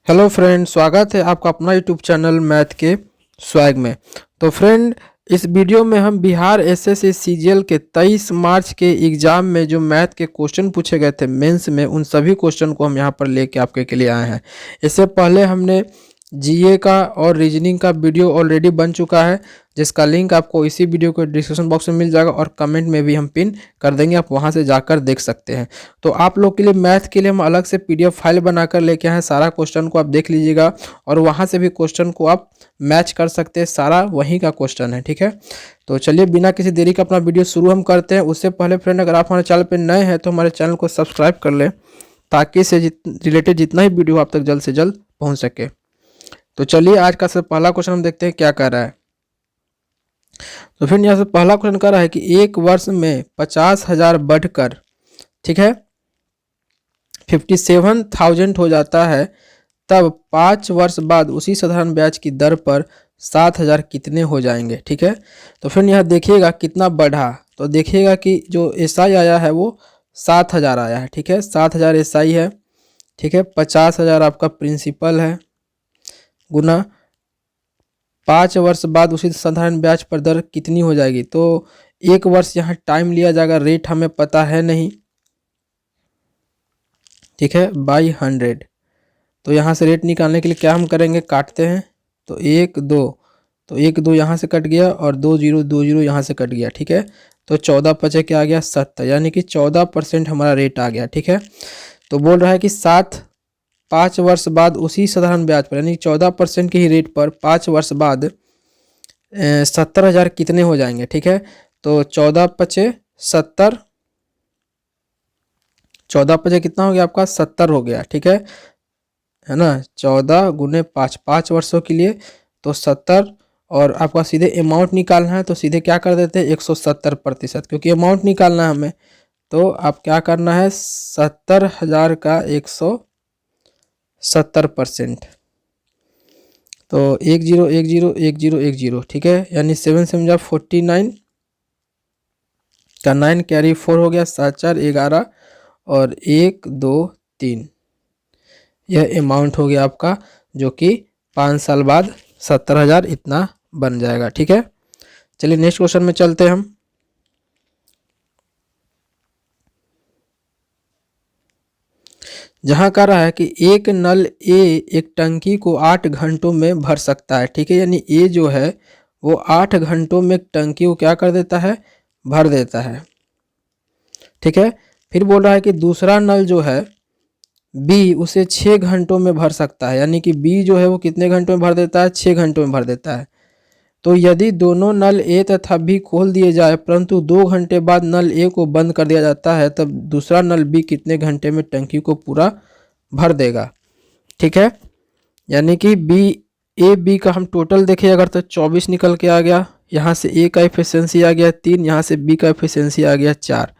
Hello friend, स्वागत है आपका अपना यूट्यूब चैनल मैथ के स्वैग में। तो फ्रेंड, इस वीडियो में हम बिहार एसएससी सीजीएल के 23 मार्च के एग्ज़ाम में जो मैथ के क्वेश्चन पूछे गए थे मेंस में, उन सभी क्वेश्चन को हम यहाँ पर लेके आपके लिए आए हैं। इससे पहले हमने जीए का और रीजनिंग का वीडियो ऑलरेडी बन चुका है, जिसका लिंक आपको इसी वीडियो के डिस्क्रिप्शन बॉक्स में मिल जाएगा और कमेंट में भी हम पिन कर देंगे, आप वहां से जाकर देख सकते हैं। तो आप लोग के लिए मैथ के लिए हम अलग से पीडीएफ फाइल बनाकर लेके आए हैं। सारा क्वेश्चन को आप देख लीजिएगा और वहां से भी क्वेश्चन को आप मैच कर सकते हैं, सारा वहीं का क्वेश्चन है। ठीक है, तो चलिए बिना किसी देरी का अपना वीडियो शुरू हम करते हैं। उससे पहले फ्रेंड, अगर आप हमारे चैनल पर नए हैं तो हमारे चैनल को सब्सक्राइब कर लें, ताकि इससे रिलेटेड जितना ही वीडियो आप तक जल्द से जल्द पहुँच सके। तो चलिए आज का सबसे पहला क्वेश्चन हम देखते हैं क्या कर रहा है। तो फिर यहाँ से पहला क्वेश्चन कर रहा है कि एक वर्ष में 50,000 बढ़कर, ठीक है, 57,000 हो जाता है, तब 5 वर्ष बाद उसी साधारण ब्याज की दर पर 7,000 कितने हो जाएंगे। ठीक है, तो फिर यहाँ देखिएगा कितना बढ़ा, तो देखिएगा कि जो एसआई आया है वो 7,000 आया है। ठीक है, 7,000 एसआई है। ठीक है, 50,000 आपका प्रिंसिपल है, गुना 5 वर्ष बाद उसी साधारण ब्याज पर दर कितनी हो जाएगी। तो एक वर्ष यहाँ टाइम लिया जाएगा, रेट हमें पता है नहीं। ठीक है, बाई 100। तो यहाँ से रेट निकालने के लिए क्या हम करेंगे, काटते हैं। तो 1 2, तो 1 2 यहाँ से कट गया और 2 0 2 0 यहाँ से कट गया। ठीक है, तो 14 पचे क्या आ गया, 70, यानी कि 14% हमारा रेट आ गया। ठीक है, तो बोल रहा है कि 5 वर्ष बाद उसी साधारण ब्याज पर, यानी 14% के ही रेट पर 5 वर्ष बाद 70,000 कितने हो जाएंगे। ठीक है, तो 14 पचे 70, 14 पचे कितना हो गया आपका, 70 हो गया। ठीक है ना, 14 गुने 5, 5 वर्षों के लिए, तो 70। और आपका सीधे अमाउंट निकालना है तो सीधे क्या कर देते हैं, 170%, क्योंकि अमाउंट निकालना है हमें। तो आप क्या करना है, 70,000 का 170%, तो 1 0 1 0 1 0 1 0। ठीक है, यानी 7 7 जा 49 का 9 कैरी 4 हो गया, 7 4 11 और 1 2 3। यह अमाउंट हो गया आपका, जो कि 5 साल बाद 70,000 इतना बन जाएगा। ठीक है, चलिए नेक्स्ट क्वेश्चन में चलते हैं हम। जहां कह रहा है कि एक नल ए एक टंकी को 8 घंटों में भर सकता है। ठीक है, यानी ए जो है वो 8 घंटों में टंकी को क्या कर देता है, भर देता है। ठीक है, फिर बोल रहा है कि दूसरा नल जो है बी उसे 6 घंटों में भर सकता है, यानी कि बी जो है वो कितने घंटों में भर देता है, 6 घंटों में भर देता है। तो यदि दोनों नल ए तथा बी खोल दिए जाए परंतु 2 घंटे बाद नल ए को बंद कर दिया जाता है, तब दूसरा नल बी कितने घंटे में टंकी को पूरा भर देगा। ठीक है, यानी कि बी का हम टोटल देखें अगर तो 24 निकल के आ गया, यहाँ से ए का एफिशिएंसी आ गया 3, यहाँ से बी का एफिशिएंसी आ गया 4।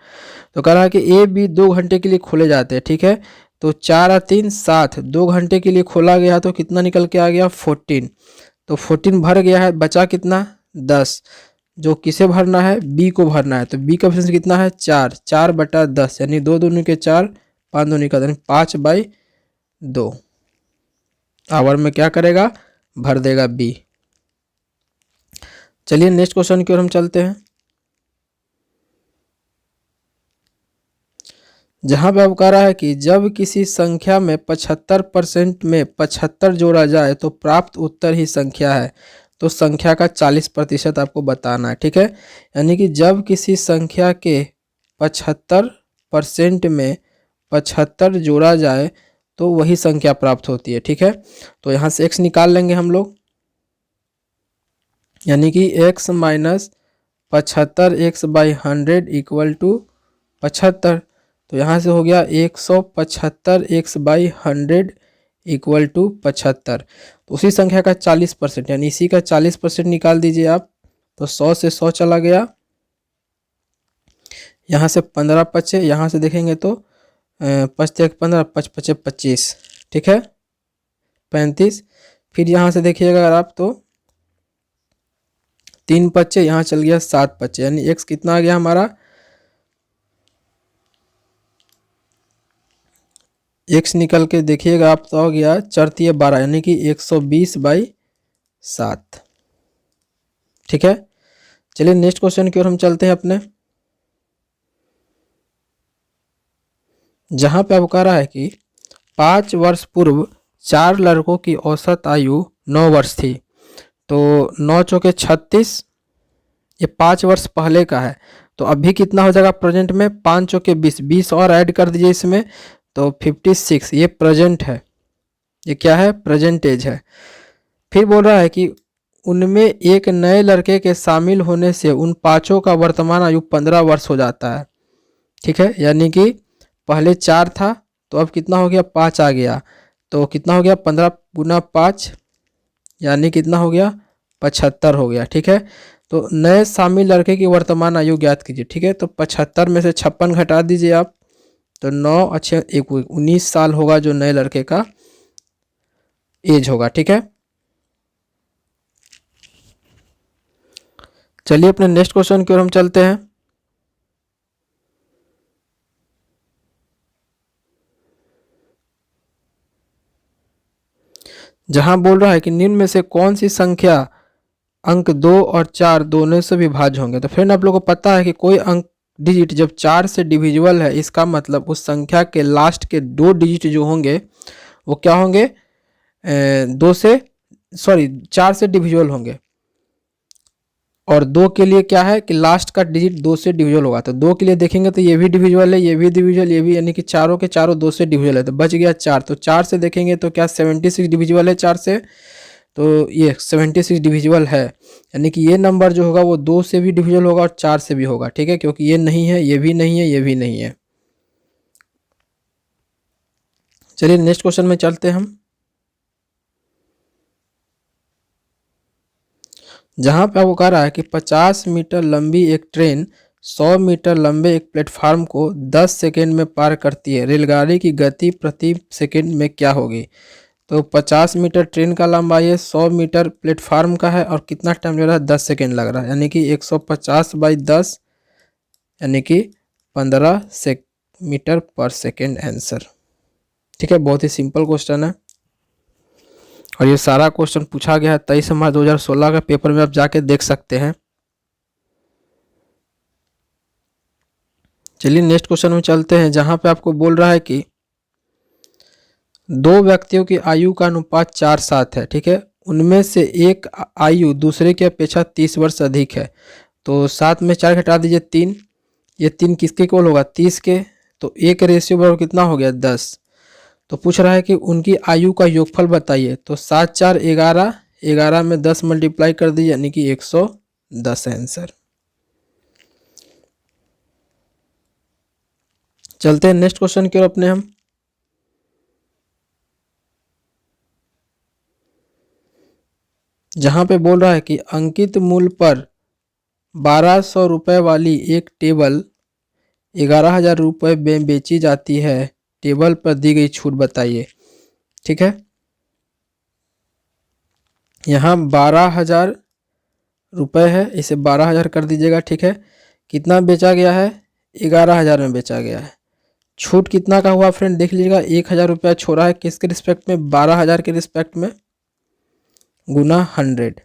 तो कह रहा है कि ए बी 2 घंटे के लिए खोले जाते हैं। ठीक है, तो 4 और 3 7, 2 घंटे के लिए खोला गया तो कितना निकल के आ गया, 14। तो 14 भर गया है, बचा कितना, 10, जो किसे भरना है, बी को भरना है। तो बी का एफिशिएंसी कितना है, 4, 4/10, यानी 2 दूनी के 4, 5 दूनी का 5/2 आवर में क्या करेगा, भर देगा बी। चलिए नेक्स्ट क्वेश्चन की ओर हम चलते हैं। जहां पे अब कह रहा है कि जब किसी संख्या में 75% में 75 जोड़ा जाए तो प्राप्त उत्तर ही संख्या है। तो संख्या का 40% आपको बताना है। ठीक है, यानी कि जब किसी संख्या के 75% में 75 जोड़ा जाए तो वही संख्या प्राप्त होती है। ठीक है, तो यहाँ से x निकाल लेंगे हम लोग, यानी कि x minus 75 x/100 equal to 75। तो यहाँ से हो गया 175 x/100 इक्वल टू 75। तो उसी संख्या का 40%, यानी इसी का 40% निकाल दीजिए आप। तो 100 से 100 चला गया, यहाँ से 15 बचे, यहाँ से देखेंगे तो 5 15 5 5 25। ठीक है, 35। फिर यहाँ से देखिएगा अगर आप तो 3 बचे, यहाँ चल गया 7 बचे, यानी x कितना आ गया हमारा, एक्स निकल के देखिएगा आप तो हो गया 4×3 = 12 यानी कि 120/7। ठीक है, चलिए नेक्स्ट क्वेश्चन की ओर हम चलते हैं अपने। जहां पे आपको कह रहा है कि 5 वर्ष पूर्व 4 लड़कों की औसत आयु 9 वर्ष थी, तो 9 चौके 36, ये 5 वर्ष पहले का है। तो अभी कितना हो जाएगा प्रेजेंट में, 5 चौके 20, 20 और ऐड कर दीजिए इसमें, तो 56। ये प्रेजेंट है, ये क्या है, प्रेजेंट एज है। फिर बोल रहा है कि उनमें एक नए लड़के के शामिल होने से उन पांचों का वर्तमान आयु 15 वर्ष हो जाता है। ठीक है, यानी कि पहले 4 था तो अब कितना हो गया, 5 आ गया, तो कितना हो गया, 15 × 5 यानी कितना हो गया, 75 हो गया। ठीक है, तो नए शामिल लड़के की वर्तमान आयु ज्ञात कीजिए। ठीक है, तो 75 में से 56 घटा दीजिए आप, तो 9 अच्छे 19 साल होगा जो नए लड़के का एज होगा। ठीक है, चलिए अपने नेक्स्ट क्वेश्चन की ओर हम चलते हैं। जहां बोल रहा है कि निम्न में से कौन सी संख्या अंक 2 और 4 दोनों से विभाज्य होंगे। तो फ्रेंड आप लोगों को पता है कि कोई अंक डिजिट जब 4 से डिविजिबल है, इसका मतलब उस संख्या के लास्ट के 2 डिजिट जो होंगे वो क्या होंगे, 4 से डिविजिबल होंगे। और 2 के लिए क्या है कि लास्ट का डिजिट 2 से डिविजिबल होगा। तो 2 के लिए देखेंगे तो ये भी डिविजिबल है, ये भी डिविजिबल, ये भी, यानी कि चारों के चारों 2 से डिविजिबल है, तो बच गया 4। तो 4 से देखेंगे तो क्या 76 डिविजिबल है 4 से, तो ये 76 डिविजिबल है, यानी कि ये नंबर जो होगा वो 2 से भी डिविजिबल होगा और 4 से भी होगा। ठीक है, क्योंकि ये नहीं है, ये भी नहीं है, ये भी नहीं है। चलिए नेक्स्ट क्वेश्चन में चलते हैं हम। जहां पे आपको कह रहा है कि 50 मीटर लंबी एक ट्रेन 100 मीटर लंबे एक प्लेटफार्म को 10 सेकेंड में पार करती है, रेलगाड़ी की गति प्रति सेकेंड में क्या होगी। तो 50 मीटर ट्रेन का लंबाई है, 100 मीटर प्लेटफार्म का है, और कितना टाइम लग रहा है, 10 सेकेंड लग रहा है, यानी कि 150/10 यानी कि 15 मीटर पर सेकेंड आंसर। ठीक है, बहुत ही सिंपल क्वेश्चन है और ये सारा क्वेश्चन पूछा गया है 23 मार्च 2016 का पेपर में, आप जाके देख सकते हैं। चलिए नेक्स्ट क्वेश्चन में चलते हैं। जहां पे आपको बोल रहा है कि 2 व्यक्तियों की आयु का अनुपात 4:7 है। ठीक है, उनमें से एक आयु दूसरे की अपेक्षा 30 वर्ष अधिक है, तो 7 में 4 घटा दीजिए 3, ये 3 किसके इक्वल होगा, 30 के, तो 1 रेशियो बराबर कितना हो गया, 10। तो पूछ रहा है कि उनकी आयु का योगफल बताइए। तो 7 × 4 = 11, 11 में 10 मल्टीप्लाई कर दीजिए यानी कि 110 आंसर। चलते हैं नेक्स्ट क्वेश्चन की ओर अपने हम। जहां पे बोल रहा है कि अंकित मूल्य पर 1200 रुपये वाली एक टेबल 11,000 रुपये में बेची जाती है, टेबल पर दी गई छूट बताइए। ठीक है, यहाँ 12,000 रुपये है, इसे 12,000 कर दीजिएगा। ठीक है, कितना बेचा गया है, 11,000 में बेचा गया है। छूट कितना का हुआ फ्रेंड, देख लीजिएगा, 1,000 रुपया छोड़ा है किसके रिस्पेक्ट में, 12,000 के रिस्पेक्ट में, गुना 100।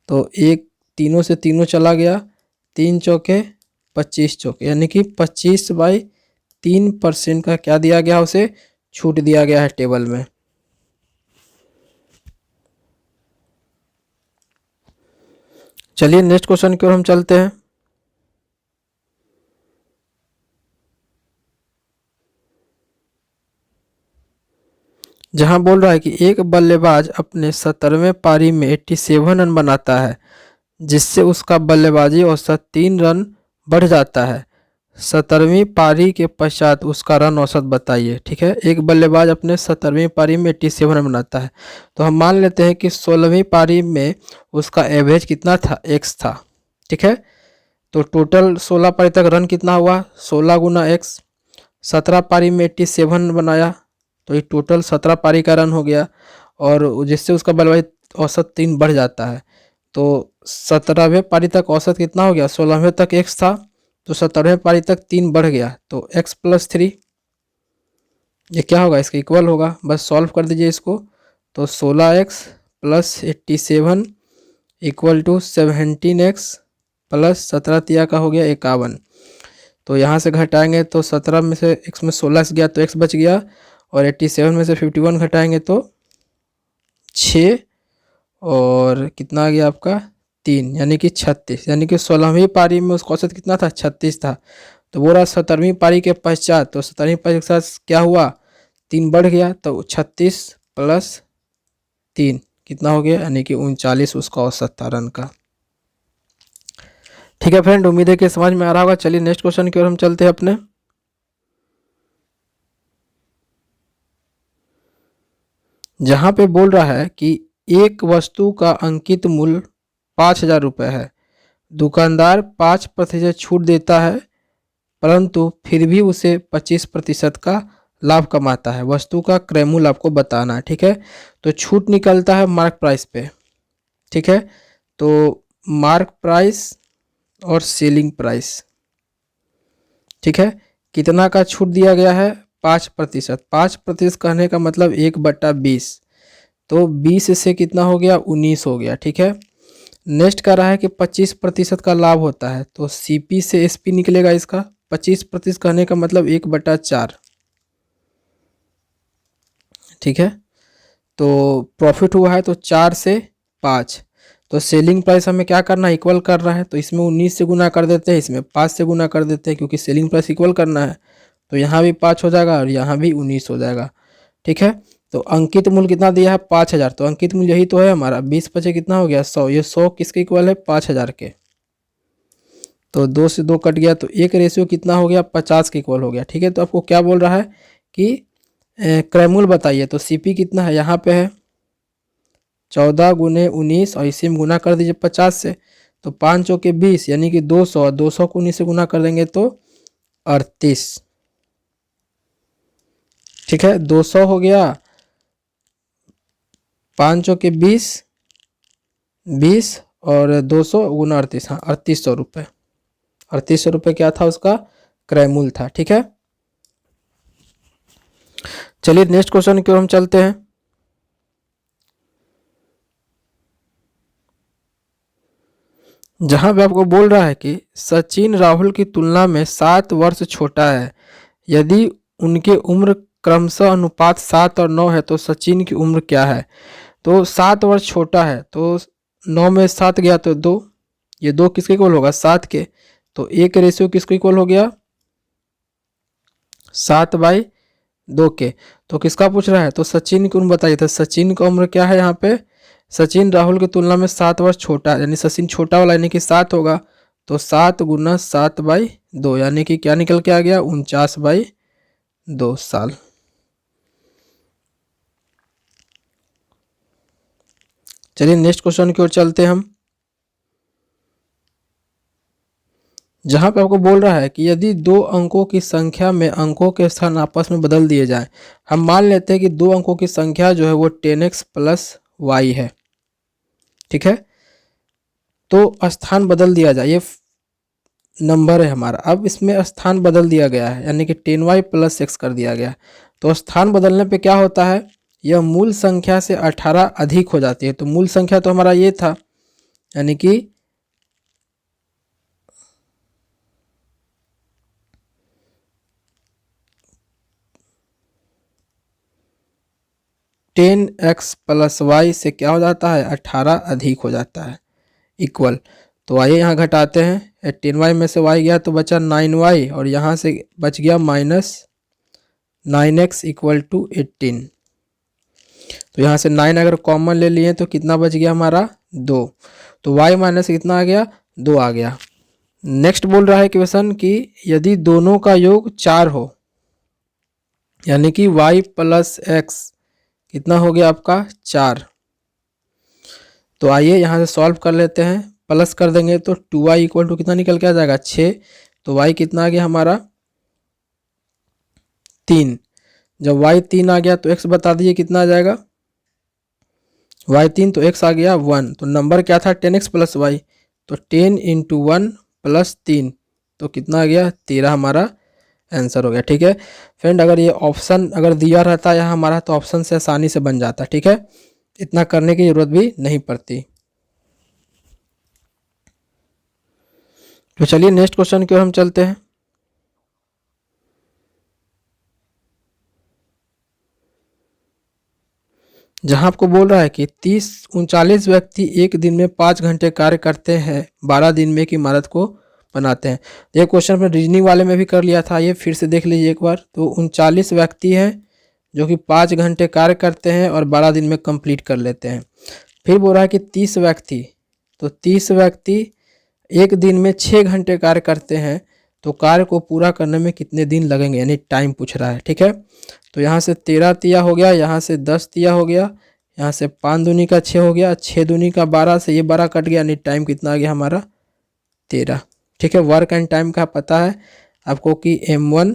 तो एक तीनों से तीनों चला गया, 3 चौके 25 चौके, यानी कि 25/3% का क्या दिया गया, उसे छूट दिया गया है टेबल में। चलिए नेक्स्ट क्वेश्चन की ओर हम चलते हैं। जहां बोल रहा है कि एक बल्लेबाज अपने 17वें पारी में 87 रन बनाता है, जिससे उसका बल्लेबाजी औसत 3 रन बढ़ जाता है। 17वीं पारी के पश्चात उसका रन औसत बताइए। ठीक है, एक बल्लेबाज अपने 17वीं पारी में 87 रन बनाता है, तो हम मान लेते हैं कि 16वीं पारी में उसका एवरेज कितना था, x था। ठीक है, तो टोटल 16 पारी तक रन कितना हुआ, 16 × x। 17 पारी में 87 बनाया, तो ये टोटल 17 पारी का रन हो गया, और जिससे उसका बल्लेबाजी औसत 3 बढ़ जाता है। तो 17वें पारी तक औसत कितना हो गया, 16वें तक x था, तो 17वें पारी तक 3 बढ़ गया, तो x + 3 ये क्या होगा, इसका इक्वल होगा, बस सॉल्व कर दीजिए इसको। तो 16x plus 87 equal to 17x plus 17 तिया का हो गया 51। तो यहाँ से घटाएंगे तो 17 में से x में 16 गया तो x बच गया, और 87 में से 51 घटाएंगे तो 6, और कितना आ गया आपका 3, यानी कि 36। यानी कि 16वीं पारी में उसका औसत कितना था, 36 था। तो वो रहा 17वीं पारी के पश्चात, तो 17वीं पारी के साथ क्या हुआ, 3 बढ़ गया, तो 36 प्लस 3 कितना हो गया, यानी कि 39 उसका औसत था रन का। ठीक है फ्रेंड, उम्मीद है कि समझ में आ रहा होगा। चलिए नेक्स्ट क्वेश्चन की ओर हम चलते हैं अपने। जहां पे बोल रहा है कि एक वस्तु का अंकित मूल्य 5,000 रुपये है, दुकानदार 5% छूट देता है, परंतु फिर भी उसे 25% का लाभ कमाता है। वस्तु का क्रय मूल्य आपको बताना है। ठीक है, तो छूट निकलता है मार्क प्राइस पे। ठीक है, तो मार्क प्राइस और सेलिंग प्राइस। ठीक है, कितना का छूट दिया गया है, 5%। 5% कहने का मतलब 1/20, तो 20 से कितना हो गया, 19 हो गया। ठीक है, नेक्स्ट कर रहा है कि 25% का लाभ होता है, तो सीपी से एसपी निकलेगा इसका। 25% कहने का मतलब 1/4। ठीक है, तो प्रॉफिट हुआ है तो 4 से 5। तो सेलिंग प्राइस हमें क्या करना है, इक्वल कर रहा है, तो इसमें 19 से गुना कर देते हैं, इसमें 5 से गुना कर देते हैं, क्योंकि सेलिंग प्राइस इक्वल करना है। तो यहाँ भी 5 हो जाएगा और यहाँ भी 19 हो जाएगा। ठीक है, तो अंकित मूल्य कितना दिया है, 5,000। तो अंकित मूल्य यही तो है हमारा, 20 बचे कितना हो गया, 100। ये 100 किसके इक्वल है, 5,000 के। तो 2 से 2 कट गया, तो एक रेशियो कितना हो गया, 50 के इक्वल हो गया। ठीक है, तो आपको क्या बोल रहा है कि क्रय मूल्य बताइए। तो सीपी कितना है, यहाँ पे है 14 गुने 19, और इसी में गुना कर दीजिए 50 से। तो 5 चौके 20, यानी कि 200, 200 को 19 से गुना कर देंगे तो 38। ठीक है, 200 हो गया, 5 चौके 20, 20 और 200 गुना 38, हाँ 3800 रुपये। 3800 रुपये क्या था, उसका क्रय मूल्य था। ठीक है, चलिए नेक्स्ट क्वेश्चन की ओर हम चलते हैं। जहां पे आपको बोल रहा है कि सचिन राहुल की तुलना में 7 वर्ष छोटा है, यदि उनके उम्र क्रमशः अनुपात 7 और 9 है तो सचिन की उम्र क्या है। तो 7 वर्ष छोटा है, तो 9 में 7 गया तो 2, ये 2 किसके इक्वल होगा, 7 के। तो एक रेशियो किसको इक्वल हो गया, 7/2 के। तो किसका पूछ रहा है, तो सचिन की उम्र बताइए। तो सचिन का उम्र क्या है, यहाँ पे सचिन राहुल की तुलना में 7 वर्ष छोटा है, यानी सचिन छोटा वाला यानी कि 7 होगा। तो 7 गुना 7/2, यानी कि क्या निकल के आ गया, 49/2 साल। चलिए नेक्स्ट क्वेश्चन की ओर चलते हैं हम। जहां पे आपको बोल रहा है कि यदि 2 अंकों की संख्या में अंकों के स्थान आपस में बदल दिए जाएं, हम मान लेते हैं कि 2 अंकों की संख्या जो है वो 10x प्लस y है। ठीक है, तो स्थान बदल दिया जाए, ये नंबर है हमारा, अब इसमें स्थान बदल दिया गया है, यानी कि 10y प्लस x कर दिया गया है। तो स्थान बदलने पे क्या होता है, यह मूल संख्या से 18 अधिक हो जाती है। तो मूल संख्या तो हमारा ये था, यानी कि 10x प्लस वाई से क्या हो जाता है, 18 अधिक हो जाता है, इक्वल। तो आइए यहाँ घटाते हैं, 18y में से y गया तो बचा 9y, और यहाँ से बच गया -9x इक्वल टू 18। तो यहाँ से 9 अगर कॉमन ले लिए तो कितना बच गया हमारा, 2। तो y माइनस कितना आ गया, 2 आ गया। नेक्स्ट बोल रहा है क्वेश्चन कि यदि दोनों का योग 4 हो, यानी कि y प्लस एक्स कितना हो गया आपका 4। तो आइए यहाँ से सॉल्व कर लेते हैं, प्लस कर देंगे तो 2y इक्वल टू कितना निकल के आ जाएगा, 6। तो y कितना आ गया हमारा 3। जब y 3 आ गया तो x बता दीजिए कितना आ जाएगा, y 3 तो x आ गया 1। तो नंबर क्या था, 10x प्लस y। तो 10 × 1 + 3 तो कितना आ गया 13 हमारा आंसर हो गया। ठीक है फ्रेंड, अगर ये ऑप्शन अगर दिया रहता यहाँ हमारा तो ऑप्शन से आसानी से बन जाता। ठीक है, इतना करने की जरूरत भी नहीं पड़ती। तो चलिए नेक्स्ट क्वेश्चन की ओर हम चलते हैं। जहां आपको बोल रहा है कि 39 व्यक्ति एक दिन में 5 घंटे कार्य करते हैं, 12 दिन में एक इमारत को बनाते हैं। ये क्वेश्चन में रीजनिंग वाले में भी कर लिया था, ये फिर से देख लीजिए एक बार। तो 39 व्यक्ति हैं जो कि 5 घंटे कार्य करते हैं और 12 दिन में कंप्लीट कर लेते हैं। फिर बोल रहा है कि 30 व्यक्ति, तो 30 व्यक्ति एक दिन में 6 घंटे कार्य करते हैं, तो कार्य को पूरा करने में कितने दिन लगेंगे, यानी टाइम पूछ रहा है। ठीक है, तो यहाँ से 13 तिया हो गया, यहाँ से 10 तिया हो गया, यहाँ से 5 दूनी का 6 हो गया, 6 दूनी का 12 से ये 12 कट गया, यानी टाइम कितना आ गया हमारा 13। ठीक है, वर्क एंड टाइम का पता है आपको कि M1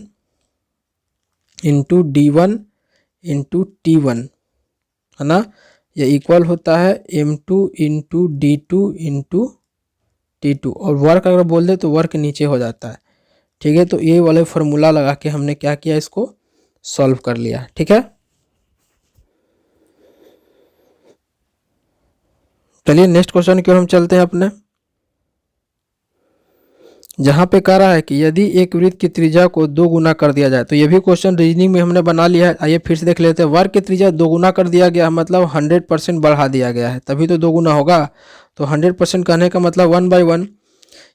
into D1 into T1 है ना, ये इक्वल होता है M2 into D2 into T2, और वर्क अगर बोल दे तो वर्क नीचे हो जाता है। ठीक है, तो ये वाले फॉर्मूला लगा के हमने क्या किया, इसको सॉल्व कर लिया। ठीक है, चलिए नेक्स्ट क्वेश्चन की ओर हम चलते हैं अपने। जहां पे कह रहा है कि यदि एक वृत्त की त्रिज्या को 2 गुना कर दिया जाए, तो ये भी क्वेश्चन रीजनिंग में हमने बना लिया है। आइए फिर से देख लेते हैं। वर्ग की त्रिज्या 2 गुना कर दिया गया, मतलब 100% बढ़ा दिया गया है, तभी तो 2 गुना होगा। तो 100% कहने का मतलब 1/1,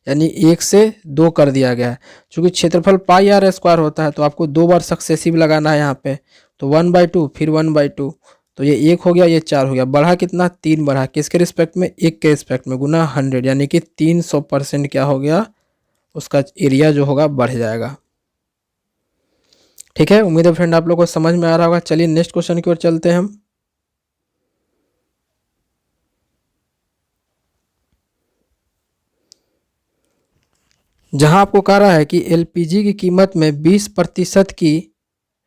यानी 1 से 2 कर दिया गया है। चूंकि क्षेत्रफल πr² होता है तो आपको 2 बार सक्सेसिव लगाना है यहाँ पे, तो 1/2 फिर 1/2, तो ये 1 हो गया, ये 4 हो गया। बढ़ा कितना, 3 बढ़ा, किसके रिस्पेक्ट में, 1 के रिस्पेक्ट में, गुना 100, यानी कि 300% क्या हो गया, उसका एरिया जो होगा बढ़ जाएगा। ठीक है, उम्मीद है फ्रेंड आप लोगों को समझ में आ रहा होगा। चलिए नेक्स्ट क्वेश्चन की ओर चलते हैं हम। जहां आपको कह रहा है कि एलपीजी की कीमत में 20% की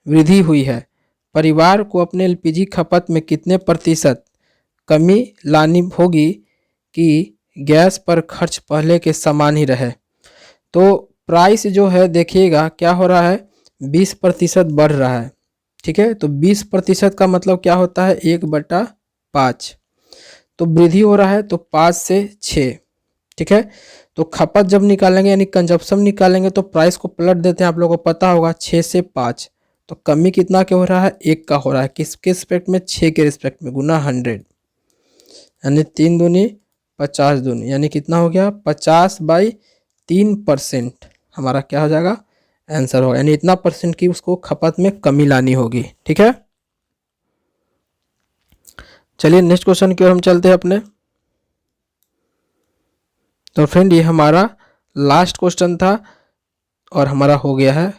वृद्धि हुई है, परिवार को अपने एलपीजी खपत में कितने प्रतिशत कमी लानी होगी कि गैस पर खर्च पहले के समान ही रहे। तो प्राइस जो है देखिएगा क्या हो रहा है, 20% बढ़ रहा है। ठीक है, तो 20% का मतलब क्या होता है, 1/5, तो वृद्धि हो रहा है तो 5 से 6। ठीक है, तो खपत जब निकालेंगे यानी कंजप्शन निकालेंगे तो प्राइस को पलट देते हैं, आप लोगों को पता होगा 6 से 5, तो कमी कितना के हो रहा है, 1 का हो रहा है, किसके रिस्पेक्ट में, 6 के रिस्पेक्ट में, गुना 100, यानी 3 दूनी 50 दूनी, यानी कितना हो गया, 50/3% हमारा क्या हो जाएगा, आंसर होगा। यानी इतना परसेंट की उसको खपत में कमी लानी होगी। ठीक है, चलिए नेक्स्ट क्वेश्चन की ओर हम चलते हैं अपने। तो फ्रेंड ये हमारा लास्ट क्वेश्चन था और हमारा हो गया है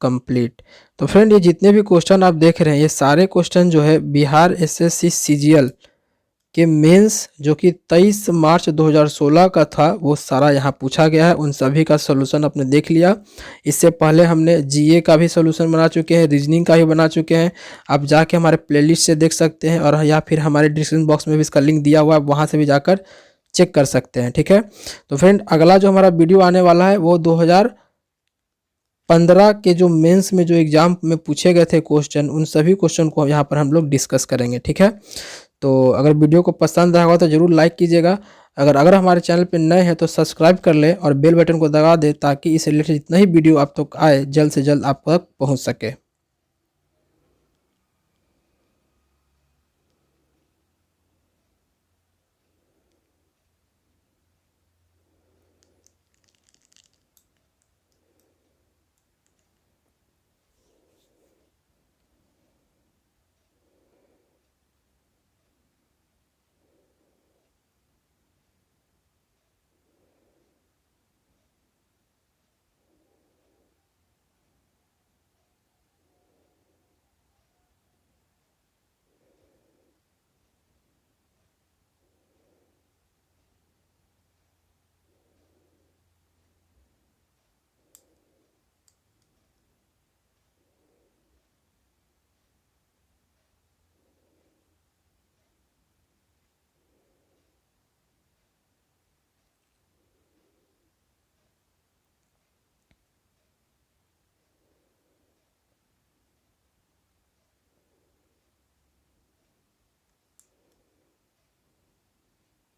कंप्लीट। तो फ्रेंड ये जितने भी क्वेश्चन आप देख रहे हैं, ये सारे क्वेश्चन जो है बिहार एसएससी सीजीएल के मेंस जो कि 23 मार्च 2016 का था, वो सारा यहाँ पूछा गया है। उन सभी का सोल्यूशन आपने देख लिया। इससे पहले हमने जीए का भी सोल्यूशन बना चुके हैं, रीजनिंग का भी बना चुके हैं। आप जाके हमारे प्लेलिस्ट से देख सकते हैं, और या फिर हमारे डिस्क्रिप्शन बॉक्स में भी इसका लिंक दिया हुआ है, वहाँ से भी जाकर चेक कर सकते हैं। ठीक है, तो फ्रेंड अगला जो हमारा वीडियो आने वाला है वो 2015 के जो मेंस में जो एग्जाम में पूछे गए थे क्वेश्चन, उन सभी क्वेश्चन को यहाँ पर हम लोग डिस्कस करेंगे। ठीक है, तो अगर वीडियो को पसंद आया होगा तो ज़रूर लाइक कीजिएगा। अगर हमारे चैनल पर नए हैं तो सब्सक्राइब कर लें और बेल बटन को दबा दें, ताकि इस रिलेटेड जितना ही वीडियो आप तक आए जल्द से जल्द आप तक पहुँच सके।